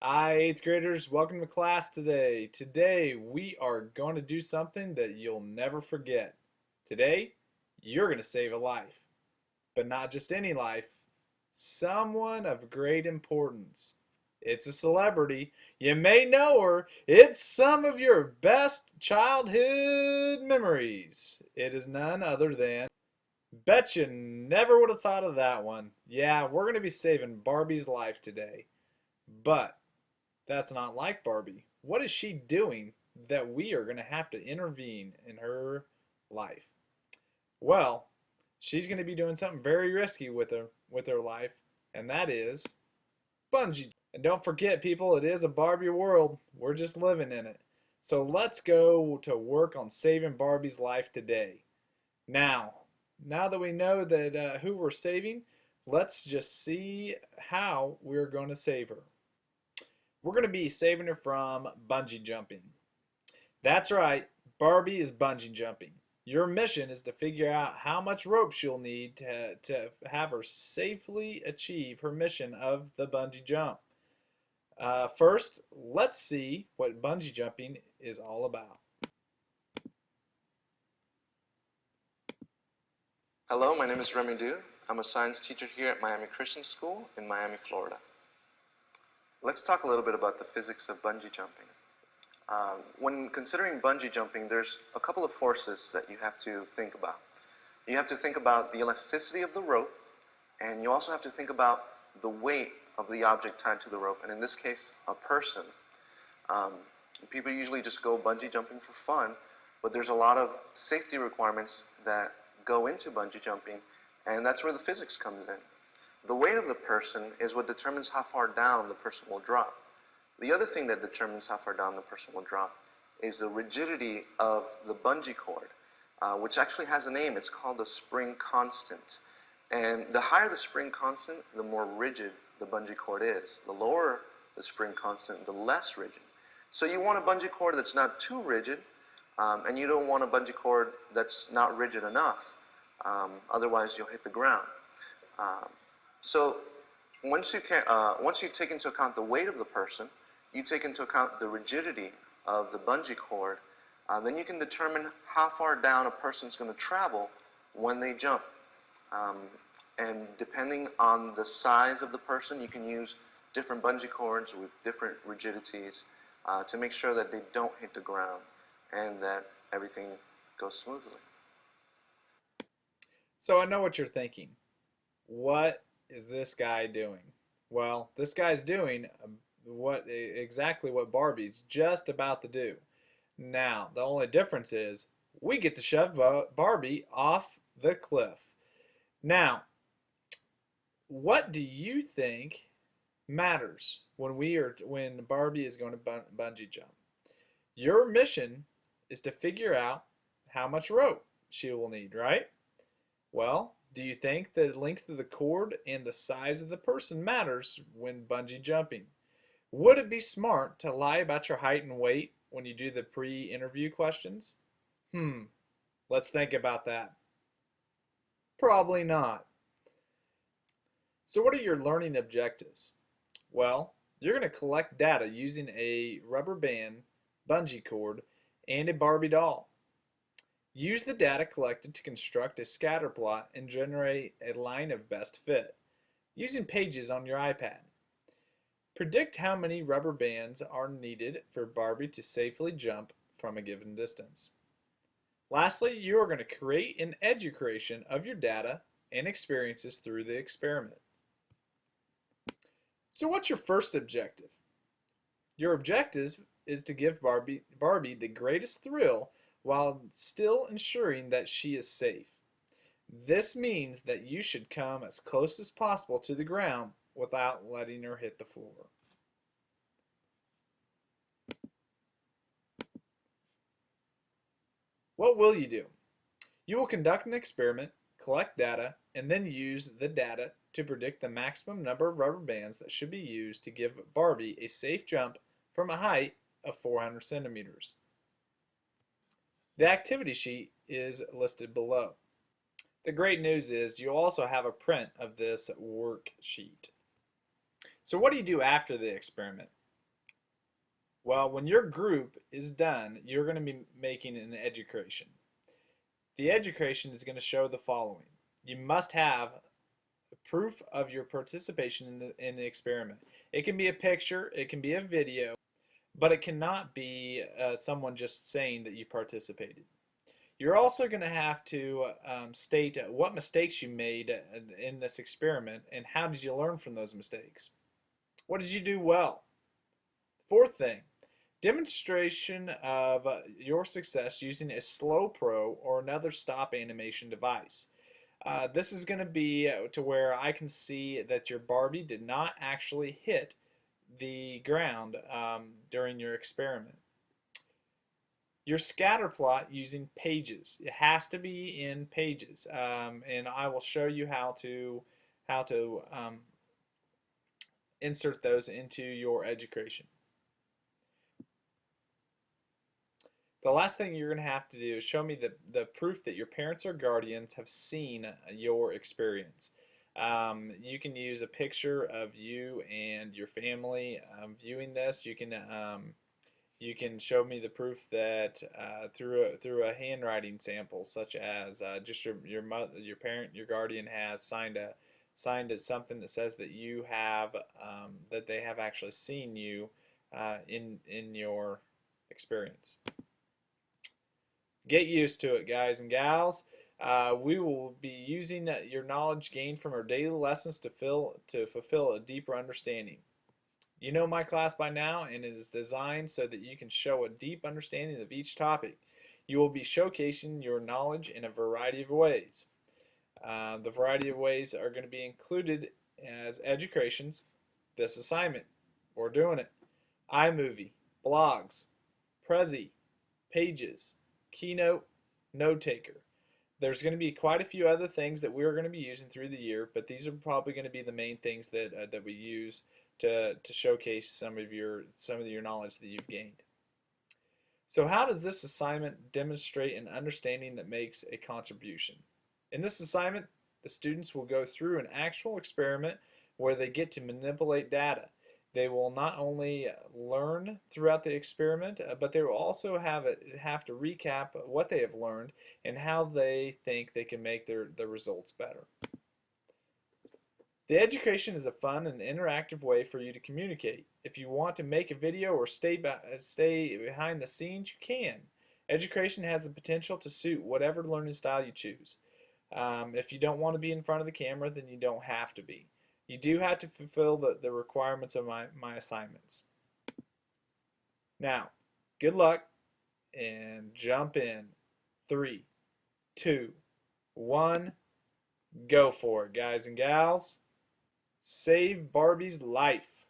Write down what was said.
Hi, 8th graders. Welcome to class today. Today, we are going to do something that you'll never forget. Today, you're going to save a life. But not just any life, someone of great importance. It's a celebrity. You may know her. It's some of your best childhood memories. It is none other than. Bet you never would have thought of that one. Yeah, we're going to be saving Barbie's life today. But that's not like Barbie. What is she doing that we are going to have to intervene in her life? Well, she's going to be doing something very risky with her life, and that is bungee. And don't forget, people, it is a Barbie world. We're just living in it. So let's go to work on saving Barbie's life today. Now that we know that who we're saving, let's just see how we're going to save her. We're going to be saving her from bungee jumping. That's right, Barbie is bungee jumping. Your mission is to figure out how much rope she'll need to have her safely achieve her mission of the bungee jump. First, let's see what bungee jumping is all about. Hello, my name is Remy Du. I'm a science teacher here at Miami Christian School in Miami, Florida. Let's talk a little bit about the physics of bungee jumping. When considering bungee jumping, there's a couple of forces that you have to think about. You have to think about the elasticity of the rope, and you also have to think about the weight of the object tied to the rope, and in this case, a person. People usually just go bungee jumping for fun, but there's a lot of safety requirements that go into bungee jumping, and that's where the physics comes in. The weight of the person is what determines how far down the person will drop. The other thing that determines how far down the person will drop is the rigidity of the bungee cord, which actually has a name. It's called the spring constant. And the higher the spring constant, the more rigid the bungee cord is. The lower the spring constant, the less rigid. So you want a bungee cord that's not too rigid, and you don't want a bungee cord that's not rigid enough. Otherwise, you'll hit the ground. So once you take into account the weight of the person, you take into account the rigidity of the bungee cord, then you can determine how far down a person's going to travel when they jump. And depending on the size of the person, you can use different bungee cords with different rigidities to make sure that they don't hit the ground and that everything goes smoothly. So I know what you're thinking. What is this guy doing? Well, this guy's doing exactly what Barbie's just about to do. Now, the only difference is we get to shove Barbie off the cliff. Now, what do you think matters when Barbie is going to bungee jump? Your mission is to figure out how much rope she will need, right? Well, do you think the length of the cord and the size of the person matters when bungee jumping? Would it be smart to lie about your height and weight when you do the pre-interview questions? Let's think about that. Probably not. So what are your learning objectives? Well, you're going to collect data using a rubber band, bungee cord, and a Barbie doll. Use the data collected to construct a scatter plot and generate a line of best fit, using pages on your iPad. Predict how many rubber bands are needed for Barbie to safely jump from a given distance. Lastly, you are going to create an education of your data and experiences through the experiment. So what's your first objective? Your objective is to give Barbie the greatest thrill while still ensuring that she is safe. This means that you should come as close as possible to the ground without letting her hit the floor. What will you do? You will conduct an experiment, collect data, and then use the data to predict the maximum number of rubber bands that should be used to give Barbie a safe jump from a height of 400 centimeters. The activity sheet is listed below. The great news is you also have a print of this worksheet. So what do you do after the experiment? Well, when your group is done, you're going to be making an education. The education is going to show the following. You must have proof of your participation in the experiment. It can be a picture, it can be a video, but it cannot be someone just saying that you participated. You're also going to have to state what mistakes you made in this experiment and how did you learn from those mistakes. What did you do well? Fourth thing, demonstration of your success using a slow pro or another stop animation device. This is going to be to where I can see that your Barbie did not actually hit the ground during your experiment. Your scatter plot using pages. It has to be in pages, and I will show you how to insert those into your education. The last thing you're going to have to do is show me the proof that your parents or guardians have seen your experience. You can use a picture of you and your family viewing this. You can show me the proof that through a handwriting sample, such as just your mother, your parent, your guardian has signed something that says that you have that they have actually seen you in your experience. Get used to it, guys and gals. We will be using your knowledge gained from our daily lessons to fulfill a deeper understanding. You know my class by now, and it is designed so that you can show a deep understanding of each topic. You will be showcasing your knowledge in a variety of ways. The variety of ways are going to be included as educations, this assignment, we're doing it, iMovie, blogs, Prezi, Pages, Keynote, Note Taker. There's going to be quite a few other things that we're going to be using through the year, but these are probably going to be the main things that we use to showcase some of your knowledge that you've gained. So how does this assignment demonstrate an understanding that makes a contribution? In this assignment, the students will go through an actual experiment where they get to manipulate data. They will not only learn throughout the experiment, but they will also have to recap what they have learned and how they think they can make their results better. The education is a fun and interactive way for you to communicate. If you want to make a video or stay behind the scenes, you can. Education has the potential to suit whatever learning style you choose. If you don't want to be in front of the camera, then you don't have to be. You do have to fulfill the requirements of my assignments. Now, good luck and jump in. 3, 2, 1, go for it, guys and gals. Save Barbie's life.